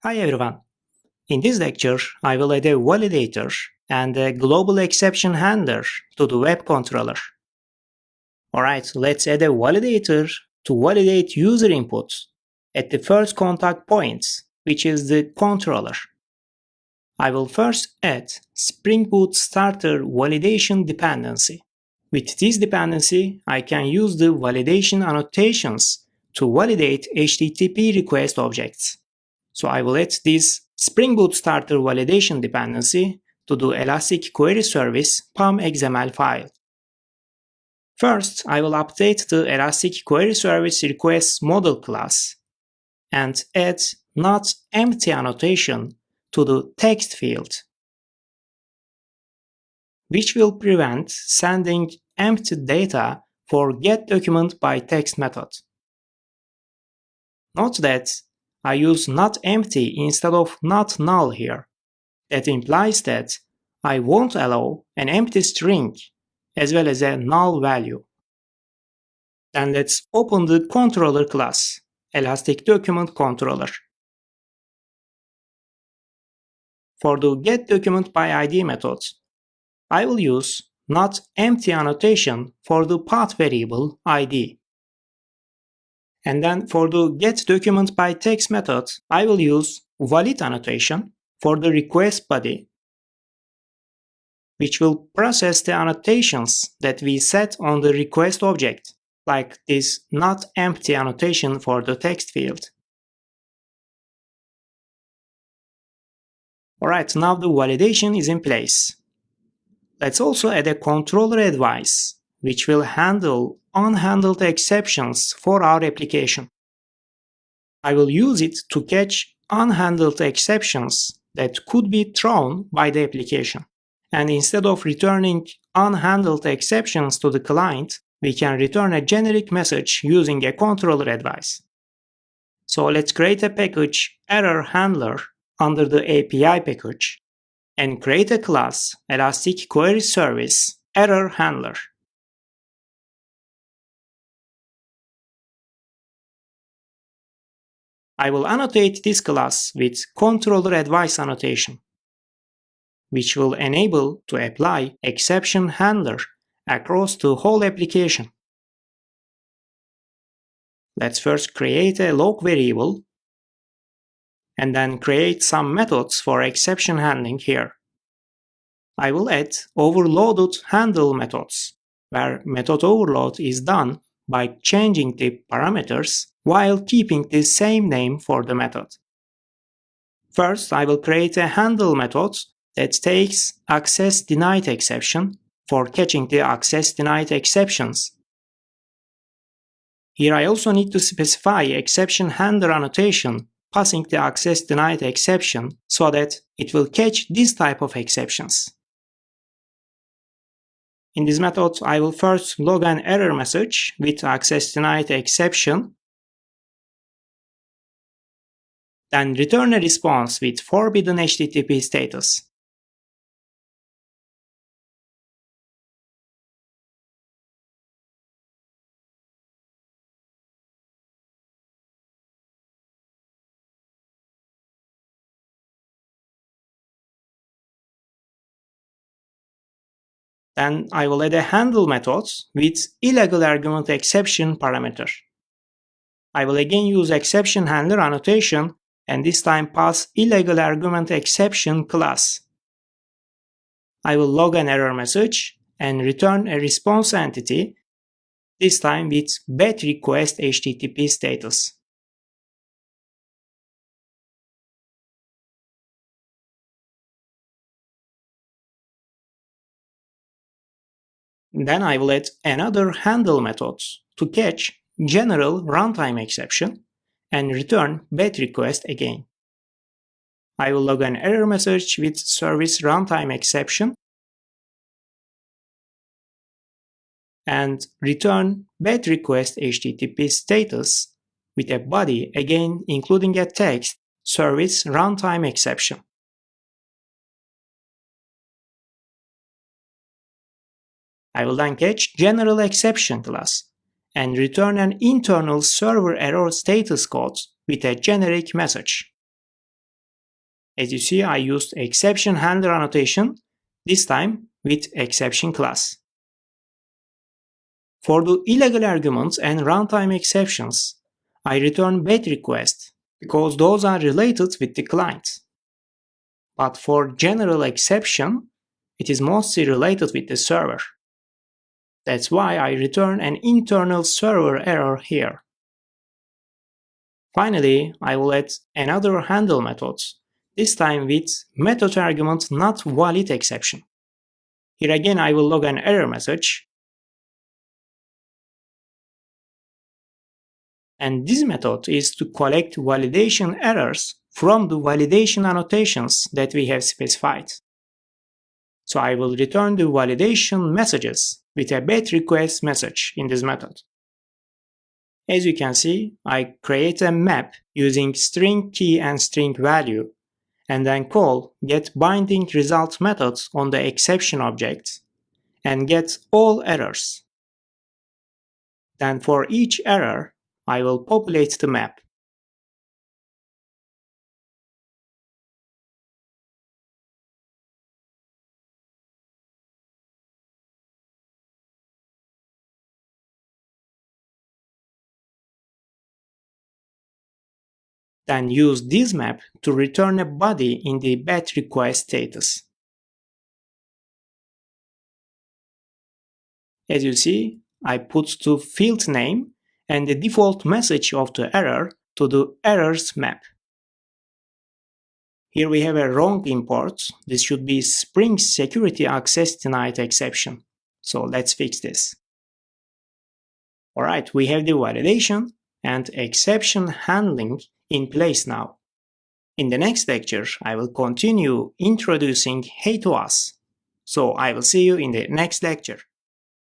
Hi everyone. In this lecture, I will add a validator and a global exception handler to the web controller. Alright, let's add a validator to validate user inputs at the first contact points, which is the controller. I will first add Spring Boot Starter validation dependency. With this dependency, I can use the validation annotations to validate HTTP request objects. So I will add this Spring Boot Starter validation dependency to the Elastic Query Service PAM XML file. First, I will update the Elastic Query Service request model class and add not empty annotation to the text field, which will prevent sending empty data for getDocumentByText method. Note that I use not empty instead of not null here. That implies that I won't allow an empty string as well as a null value. Then let's open the controller class, Elastic Document Controller. For the getDocumentById method, I will use not empty annotation for the path variable id. And then for the getDocumentByText method, I will use valid annotation for the request body, which will process the annotations that we set on the request object, like this not empty annotation for the text field. Alright, now the validation is in place. Let's also add a controller advice, which will handle unhandled exceptions for our application. I will use it to catch unhandled exceptions that could be thrown by the application. And instead of returning unhandled exceptions to the client, we can return a generic message using a controller advice. So let's create a package error handler under the API package and create a class Elastic Query Service error handler. I will annotate this class with controller advice annotation, which will enable to apply exception handler across the whole application. Let's first create a log variable and then create some methods for exception handling here. I will add overloaded handle methods, where method overload is done by changing the parameters while keeping the same name for the method. First, I will create a handle method that takes access denied exception for catching the access denied exceptions. Here I also need to specify exception handler annotation passing the access denied exception so that it will catch this type of exceptions. In this method, I will first log an error message with access denied exception, then return a response with forbidden HTTP status. Then I will add a handle method with illegal argument exception parameter. I will again use exception handler annotation and this time pass illegal argument exception class. I will log an error message and return a response entity, this time with BET request HTTP status. Then I will add another handle method to catch general runtime exception and return BET request again. I will log an error message with service runtime exception and return BET request HTTP status with a body again including a text service runtime exception. I will then catch general exception class and return an internal server error status code with a generic message. As you see, I used exception handler annotation, this time with exception class. For the illegal arguments and runtime exceptions, I return BET request because those are related with the client. But for general exception, it is mostly related with the server. That's why I return an internal server error here. Finally, I will add another handle method, this time with method argument not valid exception. Here again I will log an error message. And this method is to collect validation errors from the validation annotations that we have specified. So I will return the validation messages with a BET request message in this method. As you can see, I create a map using string key and string value, and then call getBindingResult methods on the exception object and get all errors. Then for each error, I will populate the map. Then use this map to return a body in the BET request status. As you see, I put the field name and the default message of the error to the errors map. Here we have a wrong import. This should be Spring Security Access Denied exception. So let's fix this. Alright, we have the validation and exception handling in place now. In the next lecture, I will continue introducing HATOAS. So I will see you in the next lecture.